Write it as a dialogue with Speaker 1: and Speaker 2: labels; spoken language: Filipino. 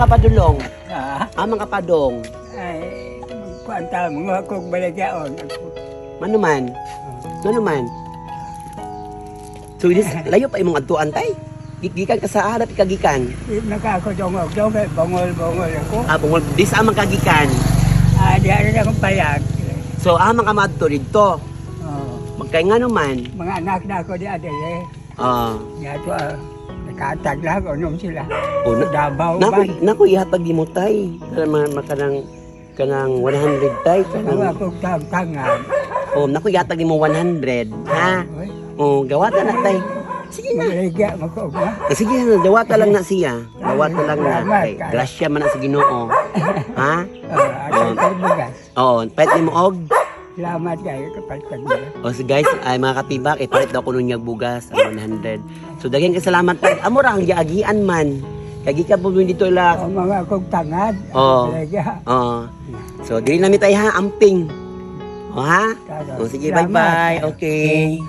Speaker 1: padulong.
Speaker 2: Ah,
Speaker 1: Amang kapadong.
Speaker 2: ay, kuanta mga kong balagyaon.
Speaker 1: Manuman. Manuman. So, layo pa imong adtuan tay. Gikan ka sa harap kagikan.
Speaker 2: Nakakadongog, bongol ako.
Speaker 1: Bungol dis amang kagikan.
Speaker 2: Di rin akong payag.
Speaker 1: So, amang ka madto didto.
Speaker 2: Oh,
Speaker 1: Magkay nga naman.
Speaker 2: mga anak na ako di adere. Yato, nakatag lang, unom sila. Dabaw ba?
Speaker 1: Naku, ihatag di mo tay. Kanang 100 tay.
Speaker 2: Mga akong tangan.
Speaker 1: Naku, ihatag di mo 100. Ha? Gawata na tay. Sige na.
Speaker 2: Maligya, magkaugma.
Speaker 1: Sige na, dawata lang na siya. Dawata lang na. Grasya man na sa Ginoo. Ha?
Speaker 2: At ang bugas.
Speaker 1: Pahit ni mo og.
Speaker 2: Salamat kayo kapag kanila.
Speaker 1: So guys, ay mga katibak, ipalit daw ko nun yung bugas, ang 100. So daghang kasalamat tayo. Amo ra ang giagian man. Kagi ka po dito la.
Speaker 2: Mga akong tangad. Maligya.
Speaker 1: So dili na mi tayo ha, amping. Ha? Sige, bye-bye. Okay.